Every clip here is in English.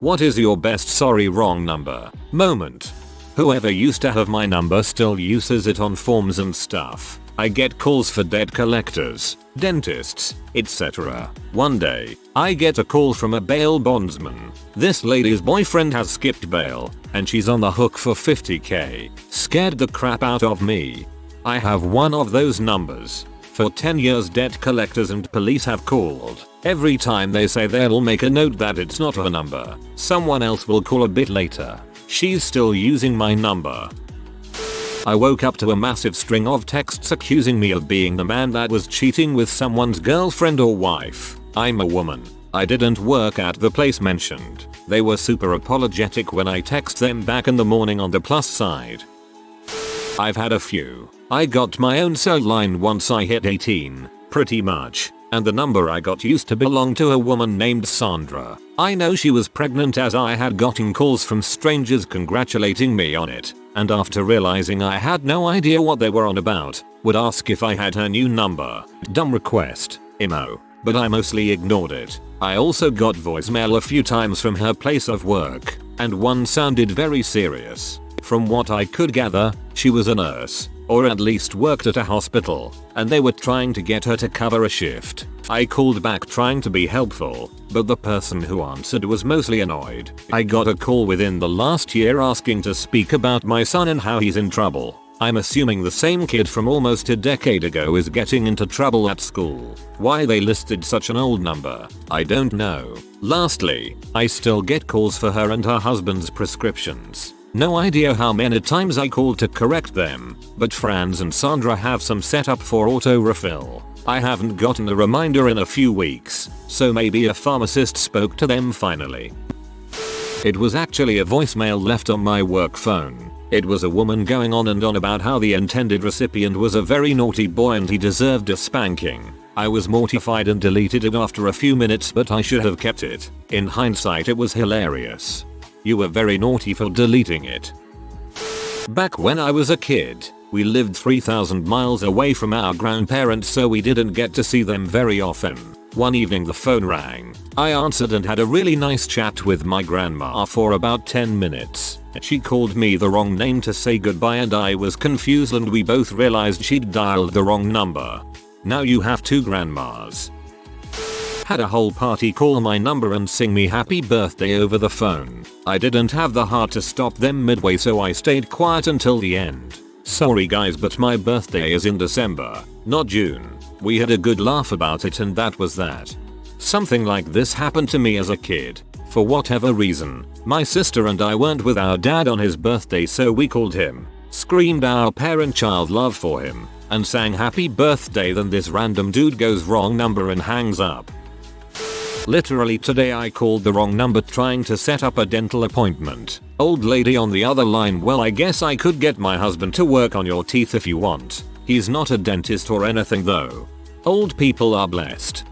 What is your best sorry wrong number moment? Whoever used to have my number still uses it on forms and stuff. I get calls for debt collectors, dentists, etc. One day, I get a call from a bail bondsman. This lady's boyfriend has skipped bail, and she's on the hook for $50k. Scared the crap out of me. I have one of those numbers. For 10 years debt collectors and police have called. Every time they say they'll make a note that it's not a number, someone else will call a bit later. She's still using my number. I woke up to a massive string of texts accusing me of being the man that was cheating with someone's girlfriend or wife. I'm a woman. I didn't work at the place mentioned. They were super apologetic when I text them back in the morning on the plus side. I've had a few. I got my own cell line once I hit 18, pretty much, and the number I got used to belong to a woman named Sandra. I know she was pregnant as I had gotten calls from strangers congratulating me on it, and after realizing I had no idea what they were on about, would ask if I had her new number. Dumb request, emo, but I mostly ignored it. I also got voicemail a few times from her place of work, and one sounded very serious. From what I could gather, she was a nurse, or at least worked at a hospital, and they were trying to get her to cover a shift. I called back trying to be helpful, but the person who answered was mostly annoyed. I got a call within the last year asking to speak about my son and how he's in trouble. I'm assuming the same kid from almost a decade ago is getting into trouble at school. Why they listed such an old number, I don't know. Lastly, I still get calls for her and her husband's prescriptions. No idea how many times I called to correct them, but Franz and Sandra have some set up for auto refill. I haven't gotten a reminder in a few weeks, so maybe a pharmacist spoke to them finally. It was actually a voicemail left on my work phone. It was a woman going on and on about how the intended recipient was a very naughty boy and he deserved a spanking. I was mortified and deleted it after a few minutes, but I should have kept it. In hindsight, it was hilarious. You were very naughty for deleting it. Back when I was a kid, we lived 3,000 miles away from our grandparents, so we didn't get to see them very often. One evening the phone rang. I answered and had a really nice chat with my grandma for about 10 minutes. She called me the wrong name to say goodbye and I was confused, and we both realized she'd dialed the wrong number. Now you have two grandmas. Had a whole party call my number and sing me happy birthday over the phone. I didn't have the heart to stop them midway, so I stayed quiet until the end. Sorry guys, but my birthday is in December, not June. We had a good laugh about it and that was that. Something like this happened to me as a kid. For whatever reason, my sister and I weren't with our dad on his birthday, so we called him, screamed our parent-child love for him, and sang happy birthday. Then this random dude goes wrong number and hangs up. Literally today I called the wrong number trying to set up a dental appointment. Old lady on the other line, well I guess I could get my husband to work on your teeth if you want. He's not a dentist or anything though. Old people are blessed.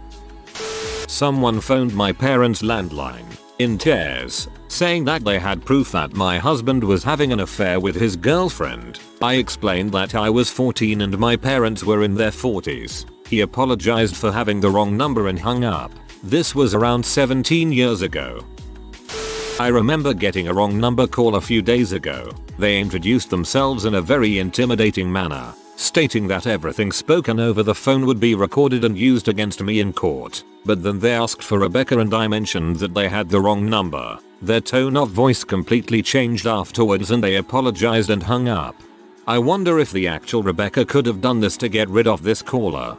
Someone phoned my parents' landline, in tears, saying that they had proof that my husband was having an affair with his girlfriend. I explained that I was 14 and my parents were in their 40s. He apologized for having the wrong number and hung up. This was around 17 years ago. I remember getting a wrong number call a few days ago. They introduced themselves in a very intimidating manner, stating that everything spoken over the phone would be recorded and used against me in court. But then they asked for Rebecca and I mentioned that they had the wrong number. Their tone of voice completely changed afterwards and they apologized and hung up. I wonder if the actual Rebecca could have done this to get rid of this caller.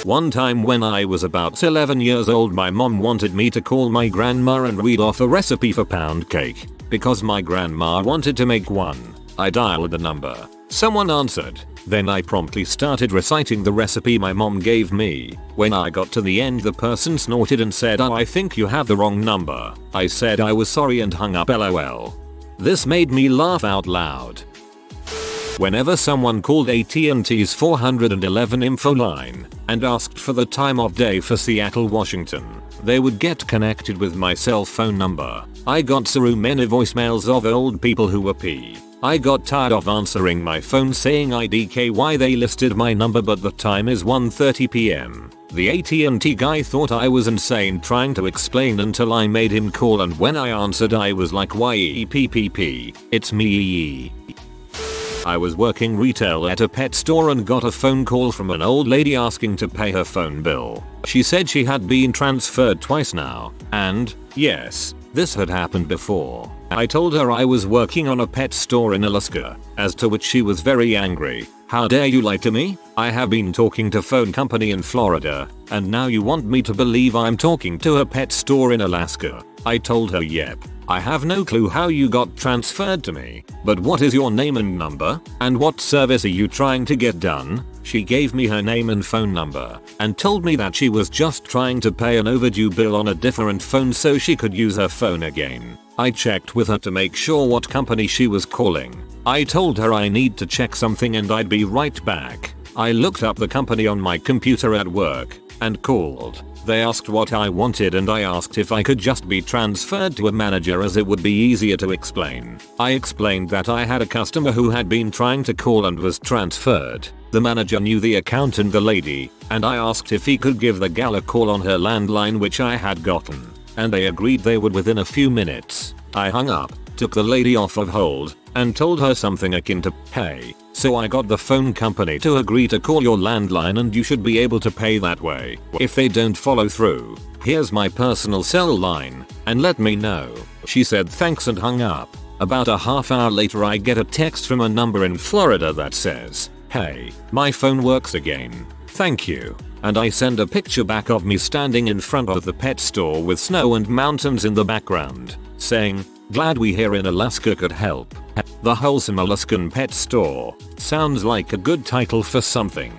One time when I was about 11 years old, my mom wanted me to call my grandma and read off a recipe for pound cake, because my grandma wanted to make one. I dialed the number. Someone answered. Then I promptly started reciting the recipe my mom gave me. When I got to the end, the person snorted and said, "Oh, I think you have the wrong number." I said I was sorry and hung up, LOL. This made me laugh out loud. Whenever someone called AT&T's 411 info line and asked for the time of day for Seattle, Washington, they would get connected with my cell phone number. I got so many voicemails of old people who were I got tired of answering my phone saying IDK why they listed my number but the time is 1:30 PM. The AT&T guy thought I was insane trying to explain until I made him call, and when I answered I was like YEPPP, it's me. I was working retail at a pet store and got a phone call from an old lady asking to pay her phone bill. She said she had been transferred twice now, and, yes, this had happened before. I told her I was working on a pet store in Alaska, as to which she was very angry. How dare you lie to me? I have been talking to phone company in Florida, and now you want me to believe I'm talking to a pet store in Alaska. I told her yep. I have no clue how you got transferred to me, but what is your name and number, and what service are you trying to get done? She gave me her name and phone number, and told me that she was just trying to pay an overdue bill on a different phone so she could use her phone again. I checked with her to make sure what company she was calling. I told her I need to check something and I'd be right back. I looked up the company on my computer at work, and called. They asked what I wanted and I asked if I could just be transferred to a manager as it would be easier to explain. I explained that I had a customer who had been trying to call and was transferred. The manager knew the account and the lady, and I asked if he could give the gal a call on her landline which I had gotten, and they agreed they would within a few minutes. I hung up, took the lady off of hold, and told her something akin to, "Hey, so I got the phone company to agree to call your landline and you should be able to pay that way. If they don't follow through, here's my personal cell line, and let me know." She said thanks and hung up. About a half hour later I get a text from a number in Florida that says, "Hey, my phone works again. Thank you." And I send a picture back of me standing in front of the pet store with snow and mountains in the background, saying, "Glad we here in Alaska could help." The Wholesome Alaskan Pet Store sounds like a good title for something.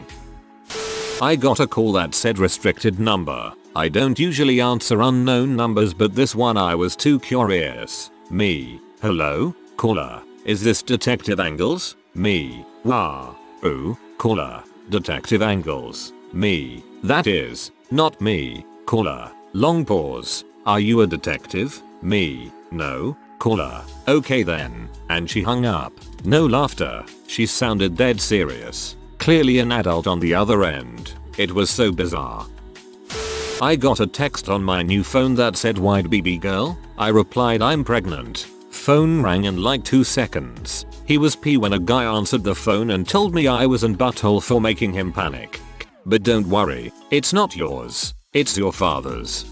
I got a call that said restricted number. I don't usually answer unknown numbers, but this one I was too curious. Me. Hello? Caller. Is this Detective Angles? Me. Wah. Ooh. Caller. Detective Angles. Me. That is. Not me. Caller. Long pause. Are you a detective? Me. No. Caller. Okay then. And she hung up. No laughter. She sounded dead serious. Clearly an adult on the other end. It was so bizarre. I got a text on my new phone that said "Wide BB girl?" I replied I'm pregnant. Phone rang in like 2 seconds. He was pee when a guy answered the phone and told me I was in butthole for making him panic. But don't worry, it's not yours. It's your father's.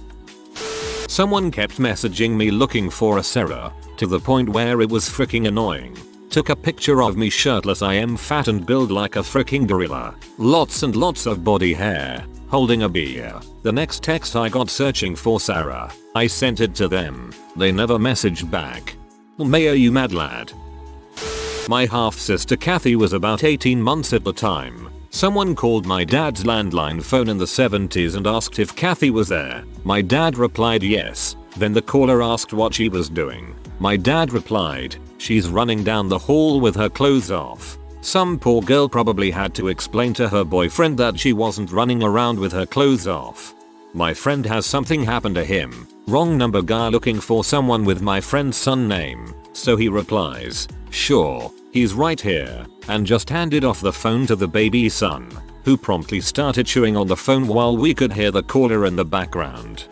Someone kept messaging me looking for a Sarah, to the point where it was freaking annoying. Took a picture of me shirtless. I am fat and build like a freaking gorilla. Lots and lots of body hair. Holding a beer. The next text I got searching for Sarah. I sent it to them. They never messaged back. May you mad lad. My half sister Kathy was about 18 months at the time. Someone called my dad's landline phone in the 70s and asked if Kathy was there. My dad replied yes. Then the caller asked what she was doing. My dad replied, "She's running down the hall with her clothes off." Some poor girl probably had to explain to her boyfriend that she wasn't running around with her clothes off. My friend has something happen to him. Wrong number guy looking for someone with my friend's son name. So he replies, "Sure, he's right here," and just handed off the phone to the baby son, who promptly started chewing on the phone while we could hear the caller in the background.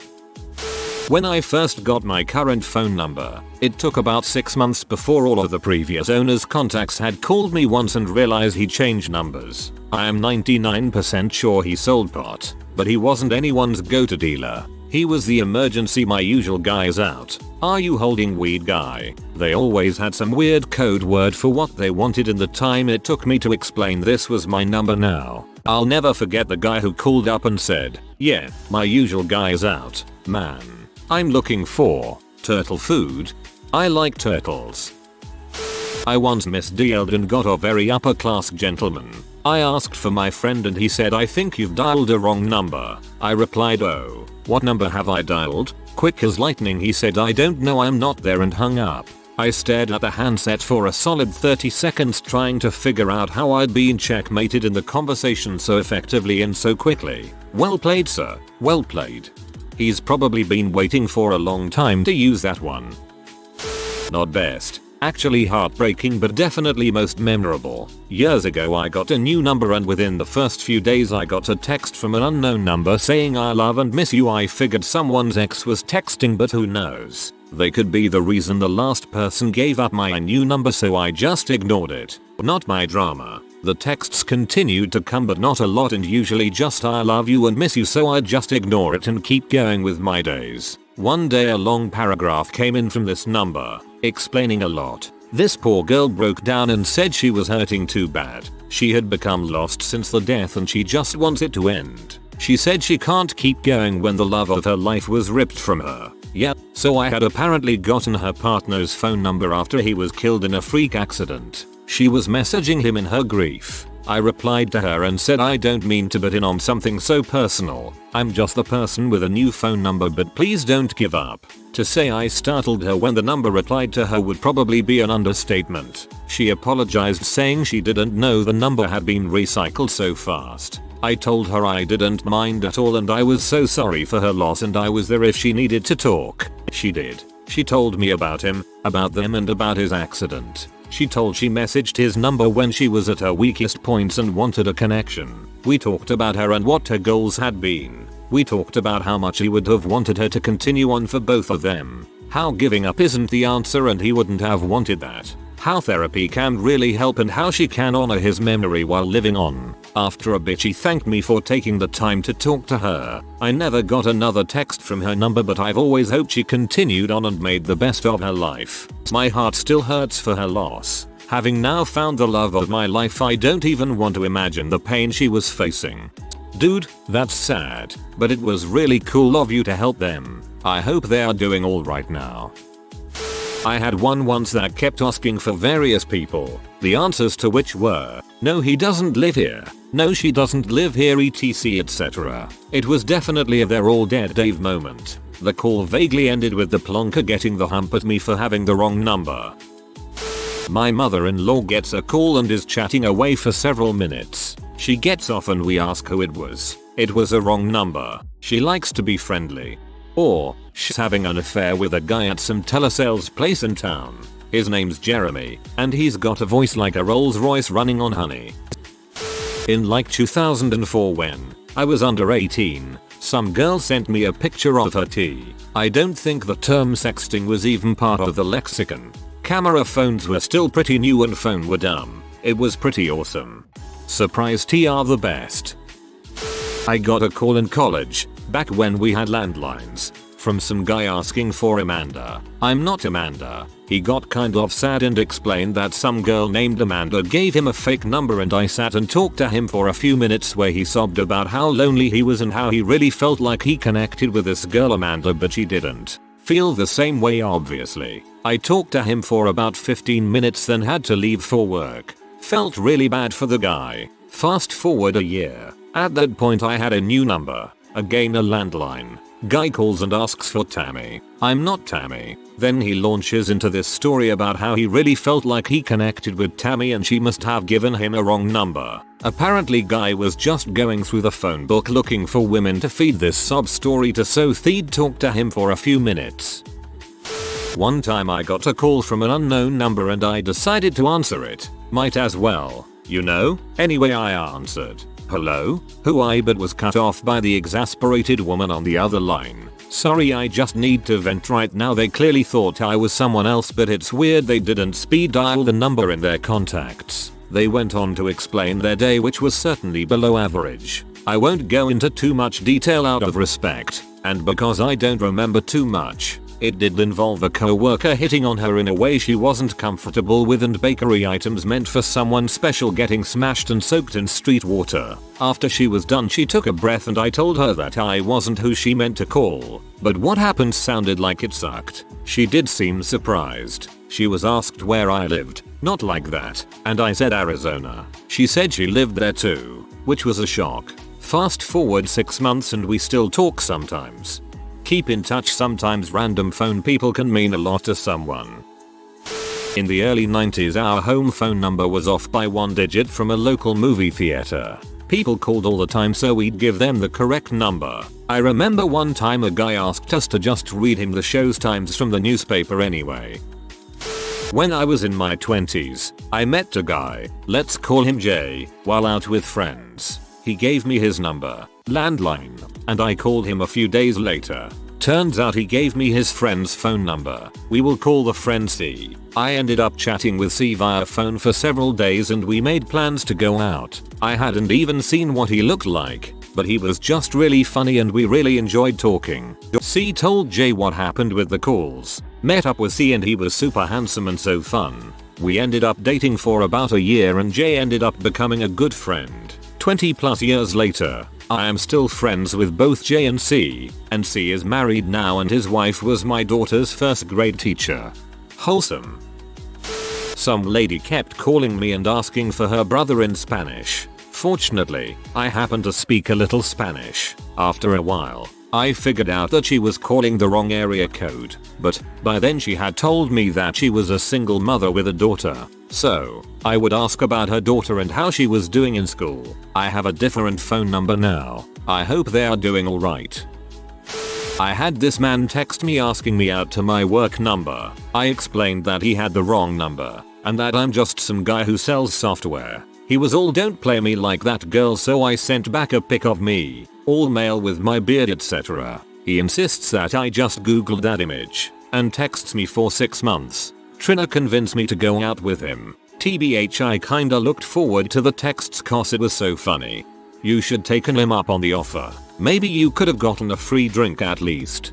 When I first got my current phone number, it took about 6 months before all of the previous owner's contacts had called me once and realized he changed numbers. I am 99% sure he sold pot, but he wasn't anyone's go-to dealer. He was the emergency "my usual guy's out. Are you holding weed" guy. They always had some weird code word for what they wanted, and the time it took me to explain this was my number now. I'll never forget the guy who called up and said, "Yeah, my usual guy's out, man. I'm looking for turtle food. I like turtles." I once misdialed and got a very upper class gentleman. I asked for my friend and he said, "I think you've dialed a wrong number." I replied, "Oh, what number have I dialed?" Quick as lightning he said, "I don't know, I'm not there," and hung up. I stared at the handset for a solid 30 seconds trying to figure out how I'd been checkmated in the conversation so effectively and so quickly. Well played, sir. Well played. He's probably been waiting for a long time to use that one. Not best. Actually heartbreaking but definitely most memorable. Years ago I got a new number and within the first few days I got a text from an unknown number saying I love and miss you. I figured someone's ex was texting, but who knows? They could be the reason the last person gave up my new number, so I just ignored it. Not my drama. The texts continued to come but not a lot, and usually just I love you and miss you, so I just ignore it and keep going with my days. One day a long paragraph came in from this number, explaining a lot. This poor girl broke down and said she was hurting too bad. She had become lost since the death and she just wants it to end. She said she can't keep going when the love of her life was ripped from her. Yeah, so I had apparently gotten her partner's phone number after he was killed in a freak accident. She was messaging him in her grief. I replied to her and said I don't mean to butt in on something so personal. I'm just the person with a new phone number, but please don't give up. To say I startled her when the number replied to her would probably be an understatement. She apologized, saying she didn't know the number had been recycled so fast. I told her I didn't mind at all and I was so sorry for her loss and I was there if she needed to talk. She did. She told me about him, about them and about his accident. She told she messaged his number when she was at her weakest points and wanted a connection. We talked about her and what her goals had been. We talked about how much he would have wanted her to continue on for both of them. How giving up isn't the answer and he wouldn't have wanted that. How therapy can really help and how she can honor his memory while living on. After a bit she thanked me for taking the time to talk to her. I never got another text from her number, but I've always hoped she continued on and made the best of her life. My heart still hurts for her loss. Having now found the love of my life, I don't even want to imagine the pain she was facing. Dude, that's sad, but it was really cool of you to help them. I hope they are doing alright now. I had one once that kept asking for various people, the answers to which were, no he doesn't live here, no she doesn't live here, etc etc. It was definitely a they're all dead Dave moment. The call vaguely ended with the plonker getting the hump at me for having the wrong number. My mother-in-law gets a call and is chatting away for several minutes. She gets off and we ask who it was. It was a wrong number. She likes to be friendly. Or, she's having an affair with a guy at some telesales place in town. His name's Jeremy, and he's got a voice like a Rolls Royce running on honey. In like 2004 when I was under 18, some girl sent me a picture of her tea. I don't think the term sexting was even part of the lexicon. Camera phones were still pretty new and phone were dumb. It was pretty awesome. Surprise tea are the best. I got a call in college, back when we had landlines, from some guy asking for Amanda. I'm not Amanda. He got kind of sad and explained that some girl named Amanda gave him a fake number, and I sat and talked to him for a few minutes where he sobbed about how lonely he was and how he really felt like he connected with this girl Amanda, but she didn't feel the same way obviously. I talked to him for about 15 minutes then had to leave for work. Felt really bad for the guy. Fast forward a year. At that point I had a new number. Again a landline. Guy calls and asks for Tammy. I'm not Tammy. Then he launches into this story about how he really felt like he connected with Tammy and she must have given him a wrong number. Apparently Guy was just going through the phone book looking for women to feed this sob story to, so he'd talk to him for a few minutes. One time I got a call from an unknown number and I decided to answer it. Might as well, you know? Anyway I answered. Hello? Who I but was cut off by the exasperated woman on the other line. Sorry, I just need to vent right now. They clearly thought I was someone else, but it's weird they didn't speed dial the number in their contacts. They went on to explain their day, which was certainly below average. I won't go into too much detail out of respect, and because I don't remember too much. It did involve a co-worker hitting on her in a way she wasn't comfortable with and bakery items meant for someone special getting smashed and soaked in street water. After she was done she took a breath and I told her that I wasn't who she meant to call. But what happened sounded like it sucked. She did seem surprised. She was asked where I lived. Not like that. And I said Arizona. She said she lived there too, which was a shock. Fast forward 6 months and we still talk sometimes. Keep in touch. Sometimes random phone people can mean a lot to someone. In the early 90s our home phone number was off by 1 digit from a local movie theater. People called all the time so we'd give them the correct number. I remember one time a guy asked us to just read him the show's times from the newspaper anyway. When I was in my 20s, I met a guy, let's call him Jay, while out with friends. He gave me his number, landline, and I called him a few days later. Turns out he gave me his friend's phone number. We will call the friend C. I ended up chatting with C via phone for several days and we made plans to go out. I hadn't even seen what he looked like, but he was just really funny and we really enjoyed talking. C told Jay what happened with the calls. Met up with C and he was super handsome and so fun. We ended up dating for about a year and Jay ended up becoming a good friend. 20 plus years later, I am still friends with both Jay and C is married now and his wife was my daughter's first grade teacher. Wholesome. Some lady kept calling me and asking for her brother in Spanish. Fortunately, I happen to speak a little Spanish. After a while, I figured out that she was calling the wrong area code, but by then she had told me that she was a single mother with a daughter. So, I would ask about her daughter and how she was doing in school. I have a different phone number now. I hope they are doing alright. I had this man text me asking me out to my work number. I explained that he had the wrong number, and that I'm just some guy who sells software. He was all don't play me like that girl, so I sent back a pic of me, all male with my beard etc. He insists that I just googled that image, and texts me for 6 months. Trina convinced me to go out with him. TBH I kinda looked forward to the texts cause it was so funny. You should taken him up on the offer. Maybe you could have gotten a free drink at least.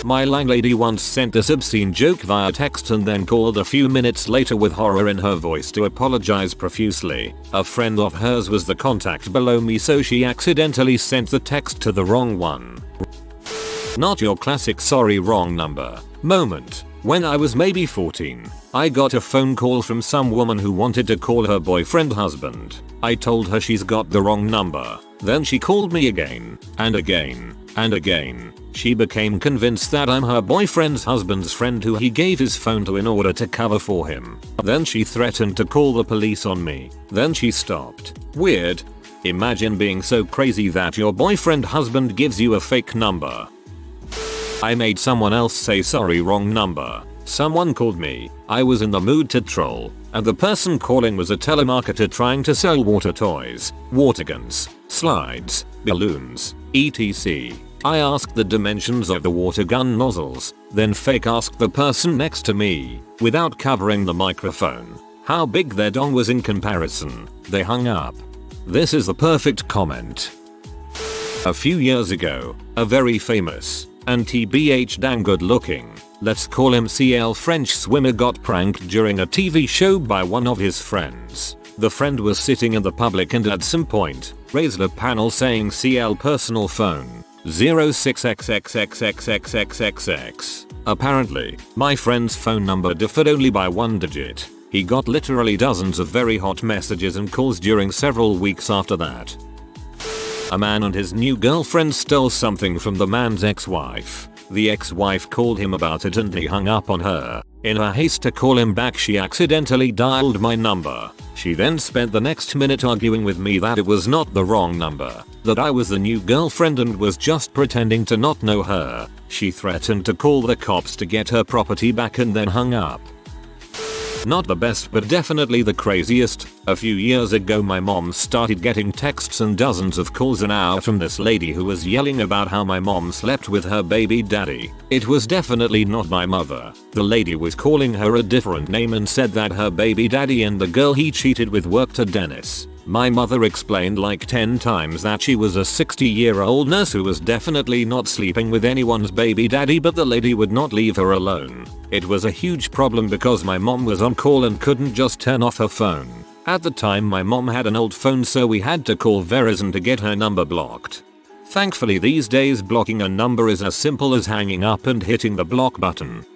My landlady once sent this obscene joke via text and then called a few minutes later with horror in her voice to apologize profusely. A friend of hers was the contact below me, so she accidentally sent the text to the wrong one. Not your classic sorry wrong number moment. When I was maybe 14, I got a phone call from some woman who wanted to call her boyfriend husband. I told her she's got the wrong number. Then she called me again, and again, and again. She became convinced that I'm her boyfriend's husband's friend who he gave his phone to in order to cover for him. Then she threatened to call the police on me. Then she stopped. Weird. Imagine being so crazy that your boyfriend husband gives you a fake number. I made someone else say sorry wrong number. Someone called me. I was in the mood to troll, and the person calling was a telemarketer trying to sell water toys, water guns, slides, balloons, etc. I asked the dimensions of the water gun nozzles, then fake asked the person next to me, without covering the microphone, how big their dong was in comparison. They hung up. This is the perfect comment. A few years ago, a very famous, and TBH dang good looking, let's call him CL French swimmer got pranked during a TV show by one of his friends. The friend was sitting in the public and at some point, raised a panel saying CL personal phone 06xxxxxxxxx. Apparently, my friend's phone number differed only by 1 digit. He got literally dozens of very hot messages and calls during several weeks after that. A man and his new girlfriend stole something from the man's ex-wife. The ex-wife called him about it and he hung up on her. In her haste to call him back, she accidentally dialed my number. She then spent the next minute arguing with me that it was not the wrong number, that I was the new girlfriend and was just pretending to not know her. She threatened to call the cops to get her property back and then hung up. Not the best, but definitely the craziest. A few years ago my mom started getting texts and dozens of calls an hour from this lady who was yelling about how my mom slept with her baby daddy. It was definitely not my mother. The lady was calling her a different name and said that her baby daddy and the girl he cheated with worked at Dennis. My mother explained like 10 times that she was a 60-year-old nurse who was definitely not sleeping with anyone's baby daddy, but the lady would not leave her alone. It was a huge problem because my mom was on call and couldn't just turn off her phone. At the time my mom had an old phone, so we had to call Verizon to get her number blocked. Thankfully these days blocking a number is as simple as hanging up and hitting the block button.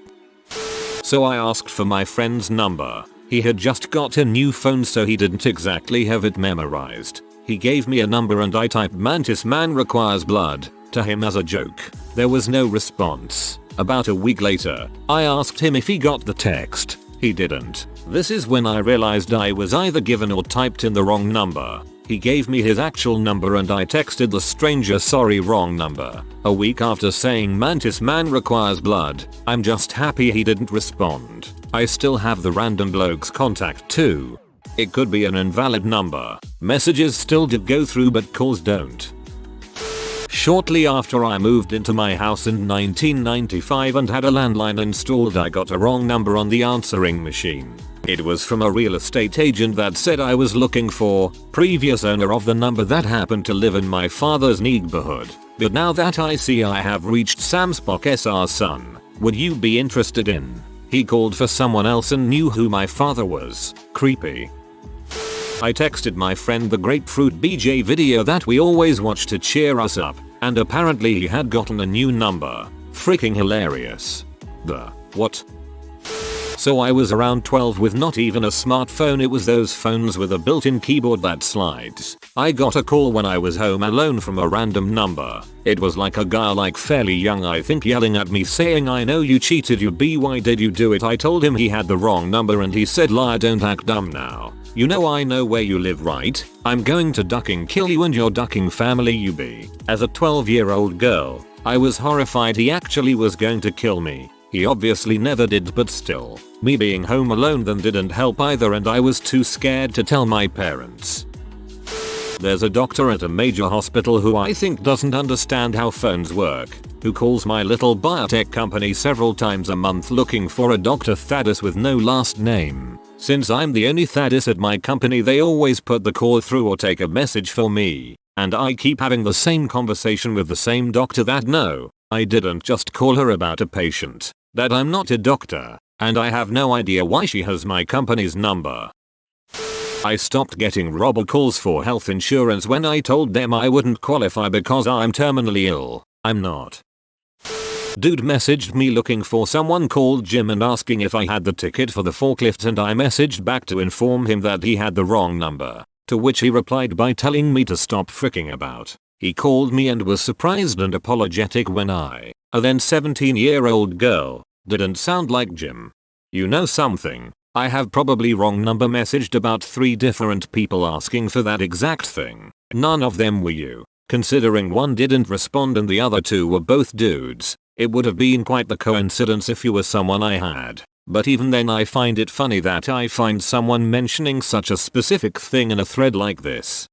So I asked for my friend's number. He had just got a new phone, so he didn't exactly have it memorized. He gave me a number and I typed "Mantis man requires blood" to him as a joke. There was no response. About a week later, I asked him if he got the text. He didn't. This is when I realized I was either given or typed in the wrong number. He gave me his actual number and I texted the stranger sorry wrong number. A week after saying Mantis Man requires blood, I'm just happy he didn't respond. I still have the random bloke's contact too. It could be an invalid number. Messages still did go through but calls don't. Shortly after I moved into my house in 1995 and had a landline installed, I got a wrong number on the answering machine. It was from a real estate agent that said I was looking for previous owner of the number that happened to live in my father's neighborhood. But now that I see I have reached Sam Spock SR's son, would you be interested in? He called for someone else and knew who my father was. Creepy. I texted my friend the Grapefruit BJ video that we always watch to cheer us up, and apparently he had gotten a new number. Freaking hilarious. The what? So I was around 12 with not even a smartphone. It was those phones with a built-in keyboard that slides. I got a call when I was home alone from a random number. It was like a guy like fairly young I think yelling at me saying I know you cheated you b why did you do it. I told him he had the wrong number and he said liar don't act dumb now. You know I know where you live right? I'm going to ducking kill you and your ducking family you be. As a 12-year-old girl, I was horrified he actually was going to kill me. He obviously never did but still. Me being home alone then didn't help either and I was too scared to tell my parents. There's a doctor at a major hospital who I think doesn't understand how phones work, who calls my little biotech company several times a month looking for a Dr. Thaddeus with no last name. Since I'm the only Thaddeus at my company they always put the call through or take a message for me, and I keep having the same conversation with the same doctor that no, I didn't just call her about a patient, that I'm not a doctor, and I have no idea why she has my company's number. I stopped getting robocalls for health insurance when I told them I wouldn't qualify because I'm terminally ill. I'm not. Dude messaged me looking for someone called Jim and asking if I had the ticket for the forklift and I messaged back to inform him that he had the wrong number, to which he replied by telling me to stop freaking about. He called me and was surprised and apologetic when I, a then 17-year-old girl, didn't sound like Jim. You know something? I have probably wrong number messaged about 3 different people asking for that exact thing. None of them were you. Considering one didn't respond and the other 2 were both dudes, it would have been quite the coincidence if you were someone I had. But even then I find it funny that I find someone mentioning such a specific thing in a thread like this.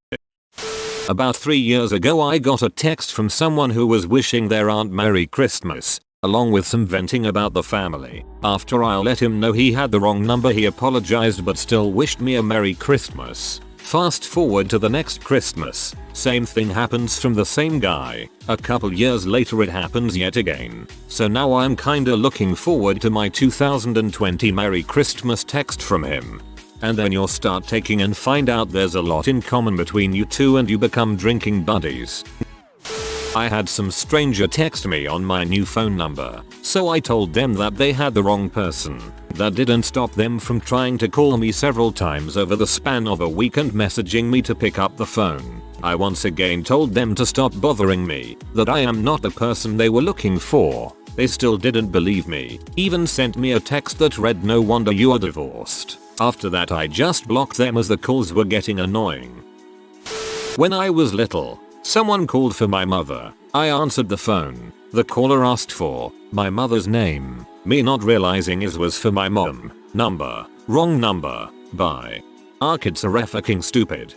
About 3 years ago I got a text from someone who was wishing their aunt Merry Christmas, along with some venting about the family. After I let him know he had the wrong number he apologized but still wished me a Merry Christmas. Fast forward to the next Christmas, same thing happens from the same guy. A couple years later it happens yet again. So now I'm kinda looking forward to my 2020 Merry Christmas text from him. And then you'll start taking and find out there's a lot in common between you two and you become drinking buddies. I had some stranger text me on my new phone number, so I told them that they had the wrong person. That didn't stop them from trying to call me several times over the span of a week and messaging me to pick up the phone. I once again told them to stop bothering me, that I am not the person they were looking for. They still didn't believe me, even sent me a text that read no wonder you are divorced. After that I just blocked them as the calls were getting annoying. When I was little, someone called for my mother. I answered the phone. The caller asked for my mother's name, me not realizing it was for my mom. Number. Wrong number. Bye. Our kids are fucking stupid.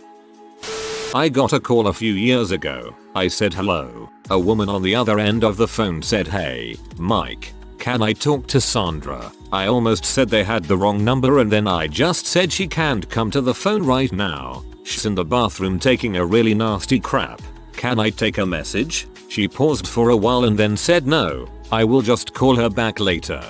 I got a call a few years ago. I said hello. A woman on the other end of the phone said hey, Mike. Can I talk to Sandra? I almost said they had the wrong number and then I just said she can't come to the phone right now. She's in the bathroom taking a really nasty crap. Can I take a message? She paused for a while and then said no, I will just call her back later.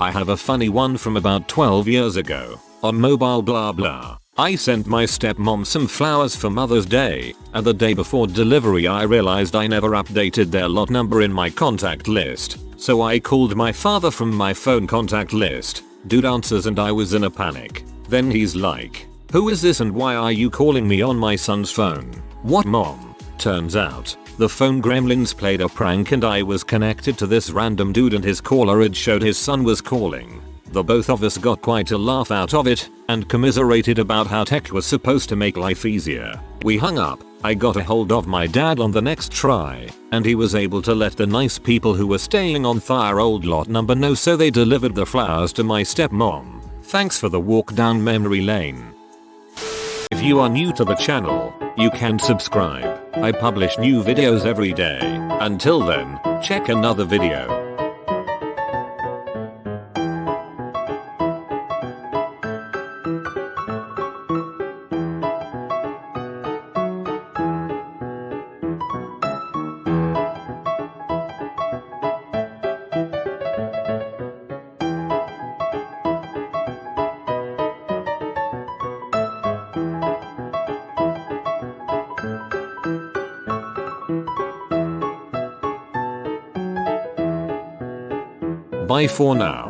I have a funny one from about 12 years ago. On mobile blah blah. I sent my stepmom some flowers for Mother's Day, and the day before delivery I realized I never updated their lot number in my contact list. So I called my father from my phone contact list. Dude answers and I was in a panic. Then he's like, who is this and why are you calling me on my son's phone? What mom? Turns out, the phone gremlins played a prank and I was connected to this random dude and his caller ID showed his son was calling. The both of us got quite a laugh out of it and commiserated about how tech was supposed to make life easier. We hung up. I got a hold of my dad on the next try, and he was able to let the nice people who were staying on Fire Old Lot number know, so they delivered the flowers to my stepmom. Thanks for the walk down memory lane. If you are new to the channel, you can subscribe. I publish new videos every day. Until then, check another video. Bye for now.